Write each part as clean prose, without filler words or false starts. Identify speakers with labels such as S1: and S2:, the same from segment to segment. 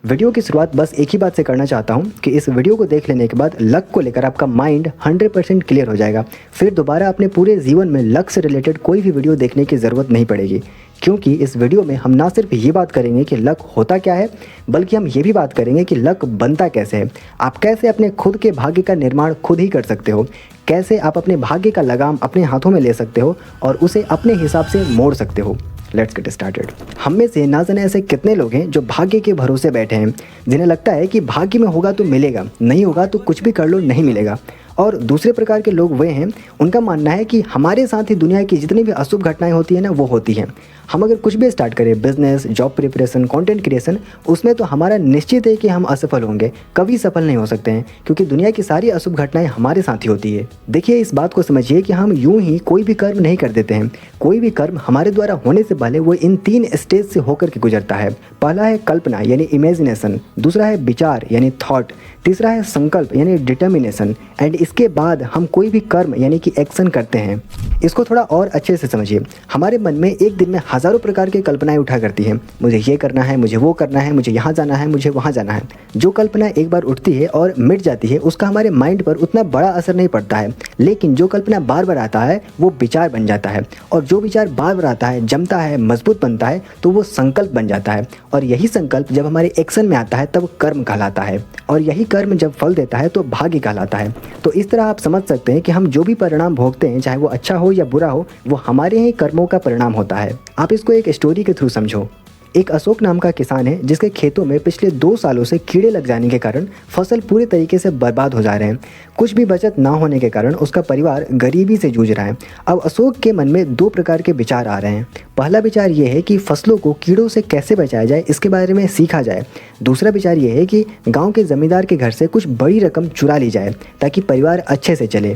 S1: Video की शुरुआत बस एक ही बात से करना चाहता हूँ कि इस वीडियो को देख लेने के बाद लक को लेकर आपका माइंड 100% क्लियर हो जाएगा। फिर दोबारा अपने पूरे जीवन में लक से रिलेटेड कोई भी वीडियो देखने की ज़रूरत नहीं पड़ेगी, क्योंकि इस वीडियो में हम ना सिर्फ ये बात करेंगे कि लक होता क्या है, बल्कि हम ये भी बात करेंगे कि लक बनता कैसे है। आप कैसे अपने खुद के भाग्य का निर्माण खुद ही कर सकते हो, कैसे आप अपने भाग्य का लगाम अपने हाथों में ले सकते हो और उसे अपने हिसाब से मोड़ सकते हो। Let's get started. हम में से ना जाने ऐसे कितने लोग हैं जो भाग्य के भरोसे बैठे हैं, जिन्हें लगता है कि भाग्य में होगा तो मिलेगा, नहीं होगा तो कुछ भी कर लो नहीं मिलेगा। और दूसरे प्रकार के लोग वे हैं, उनका मानना है कि हमारे साथ ही दुनिया की जितनी भी अशुभ घटनाएं होती हैं ना, वो होती हैं। हम अगर कुछ भी स्टार्ट करें, business, job preparation, content creation, उसमें तो हमारा निश्चित है कि हम असफल होंगे, कभी सफल नहीं हो सकते हैं, क्योंकि दुनिया की सारी अशुभ घटनाएं हमारे साथ ही होती है। देखिए, इस बात को समझिए कि हम यूं ही कोई भी कर्म नहीं कर देते हैं। कोई भी कर्म हमारे द्वारा होने से पहले वो इन 3 स्टेज से होकर के गुजरता है। पहला है कल्पना यानी इमेजिनेशन, दूसरा है विचार यानी थॉट, तीसरा है संकल्प यानी डिटर्मिनेशन, एंड इसके बाद हम कोई भी कर्म यानी कि एक्शन करते हैं। इसको थोड़ा और अच्छे से समझिए। हमारे मन में एक दिन में हज़ारों प्रकार की कल्पनाएं उठा करती हैं। मुझे ये करना है, मुझे वो करना है, मुझे यहाँ जाना है, मुझे वहाँ जाना है। जो कल्पना एक बार उठती है और मिट जाती है, उसका हमारे माइंड पर उतना बड़ा असर नहीं पड़ता है। लेकिन जो कल्पना बार बार आता है वो विचार बन जाता है, और जो विचार बार बार आता है, जमता है, मजबूत बनता है, तो वो संकल्प बन जाता है। और यही संकल्प जब हमारे एक्शन में आता है तब कर्म कहलाता है, और यही कर्म जब फल देता है तो भाग्य कहलाता है। तो इस तरह आप समझ सकते हैं कि हम जो भी परिणाम भोगते हैं, चाहे वो अच्छा हो या बुरा हो, वो हमारे ही कर्मों का परिणाम होता है। आप इसको एक स्टोरी के थ्रू समझो। एक अशोक नाम का किसान है, जिसके खेतों में पिछले 2 सालों से कीड़े लग जाने के कारण फसल पूरे तरीके से बर्बाद हो जा रहे हैं। कुछ भी बचत ना होने के कारण उसका परिवार गरीबी से जूझ रहा है। अब अशोक के मन में 2 प्रकार के विचार आ रहे हैं। पहला विचार ये है कि फसलों को कीड़ों से कैसे बचाया जाए, इसके बारे में सीखा जाए। दूसरा विचार ये है कि गाँव के जमींदार के घर से कुछ बड़ी रकम चुरा ली जाए, ताकि परिवार अच्छे से चले।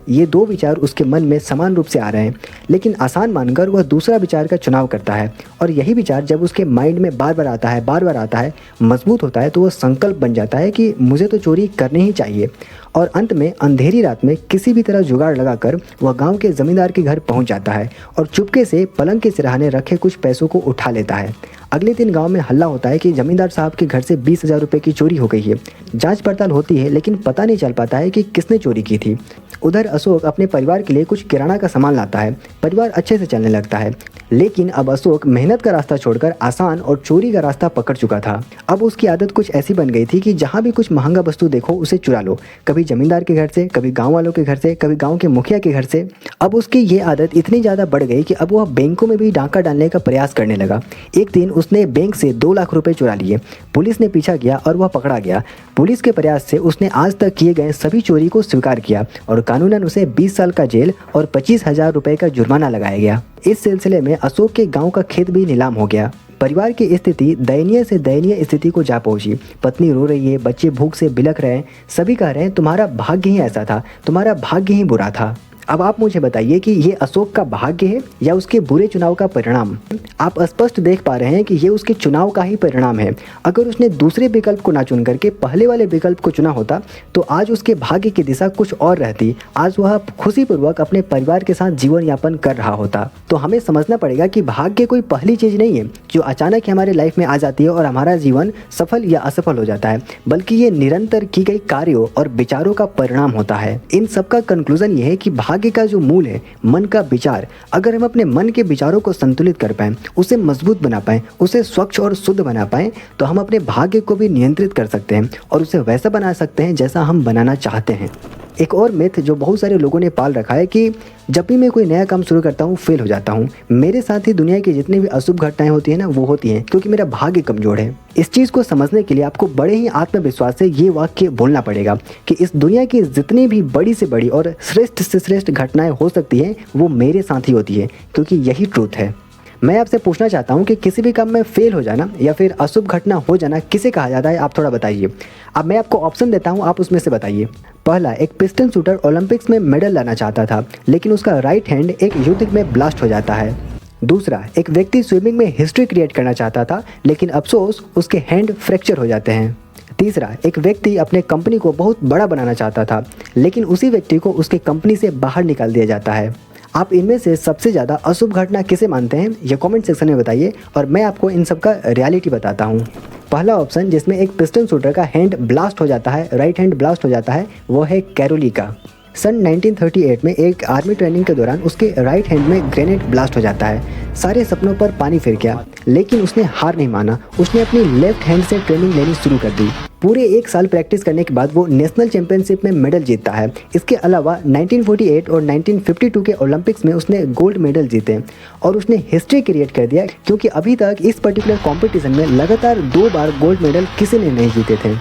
S1: ये 2 विचार उसके मन में समान रूप से आ रहे हैं, लेकिन आसान मानकर वह दूसरा विचार का चुनाव करता है। और यही विचार जब उसके माइंड में बार बार आता है, मजबूत होता है, तो वह संकल्प बन जाता है कि मुझे तो चोरी करनी ही चाहिए। और अंत में अंधेरी रात में किसी भी तरह जुगाड़ लगाकर वह गांव के जमींदार के घर पहुंच जाता है और चुपके से पलंग के सिरहाने रखे कुछ पैसों को उठा लेता है। अगले दिन गांव में हल्ला होता है कि जमींदार साहब के घर से 20,000 रुपये की चोरी हो गई है। जांच पड़ताल होती है, लेकिन पता नहीं चल पाता है कि किसने चोरी की थी। उधर अशोक अपने परिवार के लिए कुछ किराना का सामान लाता है। परिवार अच्छे से चलने लगता है, लेकिन अब अशोक मेहनत का रास्ता छोड़कर आसान और चोरी का रास्ता पकड़ चुका था। अब उसकी आदत कुछ ऐसी बन गई थी कि जहाँ भी कुछ महंगा वस्तु देखो उसे चुरा लो, कभी जमींदार के घर से, कभी गांव वालों के घर से, कभी गांव के मुखिया के घर से। अब उसकी ये आदत इतनी ज़्यादा बढ़ गई कि अब वह बैंकों में भी डाका डालने का प्रयास करने लगा। एक दिन उसने बैंक से 2 लाख रुपए चुरा लिए। पुलिस ने पीछा किया और वह पकड़ा गया। पुलिस के प्रयास से उसने आज तक किए गए सभी चोरी को स्वीकार किया और कानूनन उसे 20 साल का जेल और 25,000 रुपये का जुर्माना लगाया गया। इस सिलसिले में अशोक के गांव का खेत भी नीलाम हो गया। परिवार की स्थिति दयनीय से दयनीय स्थिति को जा पहुंची। पत्नी रो रही है, बच्चे भूख से बिलख रहे हैं, सभी कह रहे हैं तुम्हारा भाग्य ही ऐसा था, तुम्हारा भाग्य ही बुरा था। अब आप मुझे बताइए कि ये अशोक का भाग्य है या उसके बुरे चुनाव का परिणाम? आप स्पष्ट देख पा रहे हैं कि ये उसके चुनाव का ही परिणाम है। अगर उसने दूसरे विकल्प को ना चुन करके पहले वाले विकल्प को चुना होता, तो आज उसके भाग्य की दिशा कुछ और रहती। आज वह खुशीपूर्वक अपने परिवार के साथ जीवन यापन कर रहा होता। तो हमें समझना पड़ेगा कि भाग्य कोई पहली चीज़ नहीं है जो अचानक हमारे लाइफ में आ जाती है और हमारा जीवन सफल या असफल हो जाता है, बल्कि ये निरंतर की गई कार्यों और विचारों का परिणाम होता है। इन सबका कंक्लूजन ये है कि भाग्य का जो मूल है, मन का विचार, अगर हम अपने मन के विचारों को संतुलित कर पाएं, उसे मजबूत बना पाएं, उसे स्वच्छ और शुद्ध बना पाएं, तो हम अपने भाग्य को भी नियंत्रित कर सकते हैं और उसे वैसा बना सकते हैं जैसा हम बनाना चाहते हैं। एक और मिथ जो बहुत सारे लोगों ने पाल रखा है कि जब भी मैं कोई नया काम शुरू करता हूँ फेल हो जाता हूँ। मेरे साथ ही दुनिया की जितनी भी अशुभ घटनाएं होती है ना, वो होती हैं क्योंकि मेरा भाग्य कमजोर है। इस चीज़ को समझने के लिए आपको बड़े ही आत्मविश्वास से ये वाक्य बोलना पड़ेगा कि इस दुनिया की जितनी भी बड़ी से बड़ी और श्रेष्ठ से श्रेष्ठ घटनाएं हो सकती हैं, वो मेरे साथ ही होती है, क्योंकि यही ट्रूथ है। मैं आपसे पूछना चाहता हूं कि किसी भी काम में फेल हो जाना या फिर अशुभ घटना हो जाना किसे कहा जाता है, आप थोड़ा बताइए। अब मैं आपको ऑप्शन देता हूं, आप उसमें से बताइए। पहला, एक पिस्टन शूटर ओलंपिक्स में मेडल लाना चाहता था, लेकिन उसका राइट हैंड एक युद्ध में ब्लास्ट हो जाता है। दूसरा, एक व्यक्ति स्विमिंग में हिस्ट्री क्रिएट करना चाहता था, लेकिन अफसोस उसके हैंड फ्रैक्चर हो जाते हैं। तीसरा, एक व्यक्ति अपने कंपनी को बहुत बड़ा बनाना चाहता था, लेकिन उसी व्यक्ति को उसके कंपनी से बाहर निकाल दिया जाता है। आप इनमें से सबसे ज़्यादा अशुभ घटना किसे मानते हैं, ये कमेंट सेक्शन में बताइए और मैं आपको इन सब का रियलिटी बताता हूँ। पहला ऑप्शन जिसमें एक पिस्टन शूटर का हैंड ब्लास्ट हो जाता है, राइट हैंड ब्लास्ट हो जाता है, वो है कैरोली का। सन 1938 में एक आर्मी ट्रेनिंग के दौरान उसके राइट हैंड में ग्रेनेड ब्लास्ट हो जाता है। सारे सपनों पर पानी फिर गया, लेकिन उसने हार नहीं माना। उसने अपनी लेफ्ट हैंड से ट्रेनिंग लेनी शुरू कर दी। पूरे 1 साल प्रैक्टिस करने के बाद वो नेशनल चैंपियनशिप में मेडल जीतता है। इसके अलावा 1948 और 1952 के ओलंपिक्स में उसने गोल्ड मेडल जीते और उसने हिस्ट्री क्रिएट कर दिया, क्योंकि अभी तक इस पर्टिकुलर कॉम्पिटिशन में लगातार 2 बार गोल्ड मेडल किसी ने नहीं जीते थे।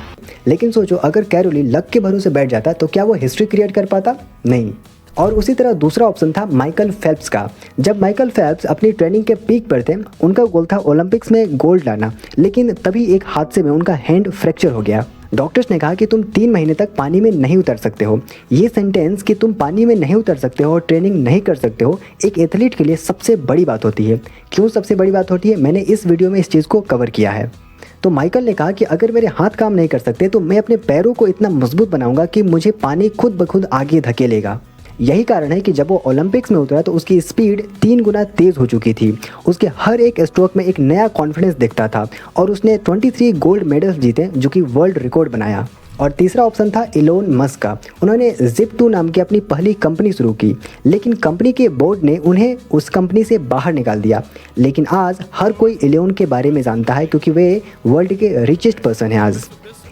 S1: लेकिन सोचो, अगर कैरोली लक के भरोसे बैठ जाता तो क्या वो हिस्ट्री क्रिएट कर पाता? नहीं। और उसी तरह दूसरा ऑप्शन था माइकल फेल्प्स का। जब माइकल फेल्प्स अपनी ट्रेनिंग के पीक पर थे, उनका गोल था ओलंपिक्स में गोल्ड लाना, लेकिन तभी एक हादसे में उनका हैंड फ्रैक्चर हो गया। डॉक्टर्स ने कहा कि तुम 3 महीने तक पानी में नहीं उतर सकते हो। ये सेंटेंस कि तुम पानी में नहीं उतर सकते हो और ट्रेनिंग नहीं कर सकते हो, एक एथलीट के लिए सबसे बड़ी बात होती है। क्यों सबसे बड़ी बात होती है, मैंने इस वीडियो में इस चीज़ को कवर किया है। तो माइकल ने कहा कि अगर मेरे हाथ काम नहीं कर सकते तो मैं अपने पैरों को इतना मजबूत बनाऊंगा कि मुझे पानी खुद ब खुद आगे धकेलेगा। यही कारण है कि जब वो ओलंपिक्स में उतरा तो उसकी स्पीड 3 गुना तेज़ हो चुकी थी। उसके हर एक स्ट्रोक में एक नया कॉन्फिडेंस दिखता था और उसने 23 गोल्ड मेडल्स जीते, जो कि वर्ल्ड रिकॉर्ड बनाया। और तीसरा ऑप्शन था इलोन मस्क का। उन्होंने Zip2 नाम की अपनी पहली कंपनी शुरू की, लेकिन कंपनी के बोर्ड ने उन्हें उस कंपनी से बाहर निकाल दिया। लेकिन आज हर कोई इलोन के बारे में जानता है, क्योंकि वे वर्ल्ड के रिचेस्ट पर्सन हैं आज।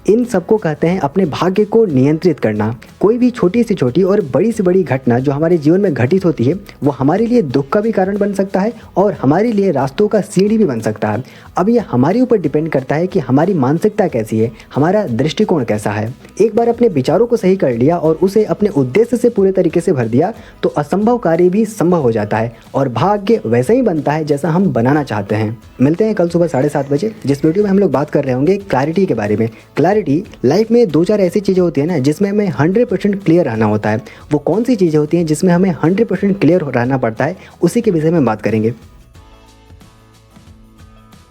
S1: इन सबको कहते हैं अपने भाग्य को नियंत्रित करना। कोई भी छोटी से छोटी और बड़ी से बड़ी घटना जो हमारे जीवन में घटित होती है, वो हमारे लिए दुख का भी कारण बन सकता है और हमारे लिए रास्तों का सीढ़ी भी बन सकता है। अब ये हमारे ऊपर डिपेंड करता है कि हमारी मानसिकता कैसी है, हमारा दृष्टिकोण कैसा है। एक बार अपने विचारों को सही कर लिया और उसे अपने उद्देश्य से पूरे तरीके से भर दिया तो असंभव कार्य भी संभव हो जाता है और भाग्य वैसा ही बनता है जैसा हम बनाना चाहते हैं। मिलते हैं कल सुबह 7:30 बजे, जिस वीडियो में हम लोग बात कर रहे होंगे क्लैरिटी के बारे में। क्लैरिटी लाइफ में 2-4 ऐसी चीज़ें होती है ना जिसमें हमें 100% क्लियर रहना होता है। वो कौन सी चीज़ें होती हैं जिसमें हमें 100% क्लियर रहना पड़ता है, उसी के विषय में बात करेंगे।